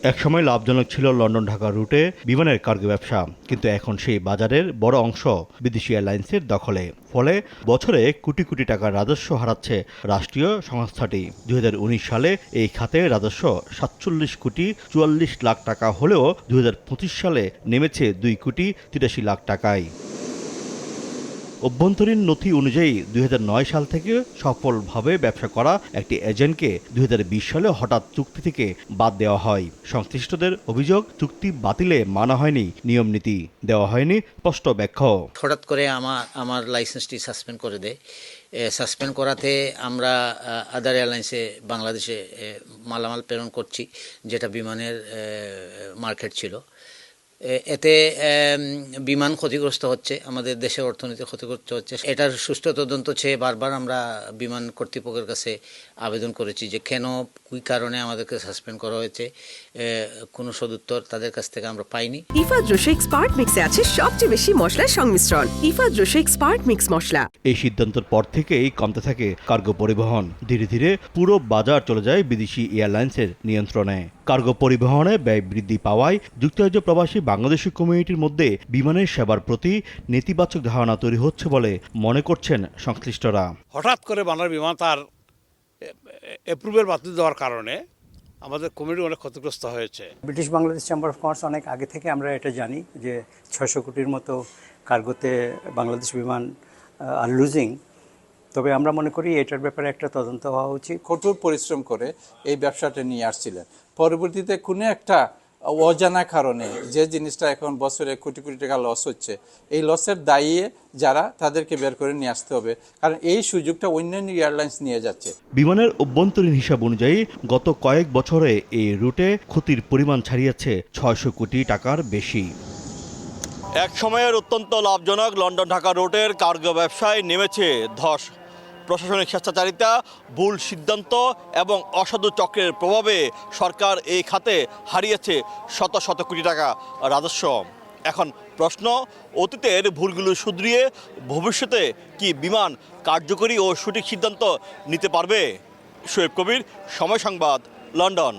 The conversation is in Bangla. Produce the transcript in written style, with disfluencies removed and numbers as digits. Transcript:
একসময় লাভজনক ছিল লন্ডন ঢাকা রুটে বিমানের কার্গো ব্যবসা, কিন্তু এখন সেই বাজারের বড় অংশ বিদেশি এয়ারলাইন্সের দখলে। ফলে বছরে কোটি কোটি টাকার রাজস্ব হারাচ্ছে রাষ্ট্রীয় সংস্থাটি। 2019 সালে এই খাতে রাজস্ব 47 কোটি 44 লাখ টাকা হলেও 2025 সালে নেমেছে 2 কোটি 83 লাখ টাকায়। অভ্যন্তরীণ নথি অনুযায়ী 2009 সাল থেকে সফলভাবে ব্যবসা করা একটি এজেন্টকে 2020 সালে হঠাৎ চুক্তি থেকে বাদ দেওয়া হয়। সংশ্লিষ্টদের অভিযোগ, চুক্তি বাতিলে মানা হয়নি নিয়মনীতি, দেওয়া হয়নি স্পষ্ট ব্যাখ্যাও। হঠাৎ করে আমার লাইসেন্সটি সাসপেন্ড করে দেয়। সাসপেন্ড করাতে আমরা আদার এয়ারলাইন্সে বাংলাদেশে মালামাল প্রেরণ করছি, যেটা বিমানের মার্কেট ছিল। এতে বিমান ক্ষতিগ্রস্ত হচ্ছে, আমাদের দেশের অর্থনীতি ক্ষতিগ্রস্ত হচ্ছে। এটার সুষ্ঠু তদন্ত চেয়ে বারবার আমরা বিমান কর্তৃপক্ষের কাছে আবেদন করেছি যে কেন, কী কারণে আমাদেরকে সাসপেন্ড করা হয়েছে। কোনো সদুত্তর তাদের কাছ থেকে আমরা পাইনি। ইফাদ রোশেক স্পার্ট মিক্সে আছে সবচেয়ে বেশি মশলার সংমিশ্রণ। ইফাদ রোশেক স্পার্ট মিক্স মশলা। এই সিদ্ধান্তের পর থেকেই কমতে থাকে কার্গো পরিবহন। ধীরে ধীরে পুরো বাজার চলে যায় বিদেশি এয়ারলাইন্সের নিয়ন্ত্রণে। কার্গো পরিবহনে ব্যয় বৃদ্ধি পাওয়ায় যুক্তরাজ্য প্রবাসী বাংলাদেশি কমিউনিটির মধ্যে বিমানের সেবার প্রতি নেতিবাচক ধারণা তৈরি হচ্ছে বলে মনে করছেন সংশ্লিষ্টরা। হঠাৎ করে বাংলার বিমান তার অ্যাপ্রুভেল বাতিল দেওয়ার কারণে আমাদের কমিউনিটি অনেক ক্ষতিগ্রস্ত হয়েছে। British Bangladesh chamber of commerce অনেক আগে থেকে আমরা এটা জানি যে 600 কোটির মতো কার্গোতে বাংলাদেশ বিমান আর লুজিং। তবে আমরা মনে করি এটার ব্যাপারে একটা তদন্ত হওয়া উচিত। কঠোর পরিশ্রম করে এই ব্যবসাটা নিয়ে আসছিলেন, পরবর্তীতে কোনো একটা অজানা কারণে যে জিনিসটা এখন বছরে কোটি কোটি টাকা লস হচ্ছে, এই লসের দায়ী যারা, তাদেরকে বের করে নিয়ে আসতে হবে, কারণ এই সুযোগটা অন্যান্য এয়ারলাইন্স নিয়ে যাচ্ছে। বিমানের অভ্যন্তরীণ হিসাব অনুযায়ী গত কয়েক বছরে এই রুটে ক্ষতির পরিমাণ ছাড়িয়েছে 600 কোটি টাকার বেশি। এক সময়ের অত্যন্ত লাভজনক লন্ডন ঢাকা রুটের কার্গো ব্যবসায় নেমেছে ধস। প্রশাসনিক স্বেচ্ছাচারিতা, ভুল সিদ্ধান্ত এবং অসাধু চক্রের প্রভাবে সরকার এই খাতে হারিয়েছে শত শত কোটি টাকা রাজস্ব। এখন প্রশ্ন, অতীতের ভুলগুলো শুধরিয়ে ভবিষ্যতে কি বিমান কার্যকরী ও সঠিক সিদ্ধান্ত নিতে পারবে? শোয়েব কবির, সময় সংবাদ, লন্ডন।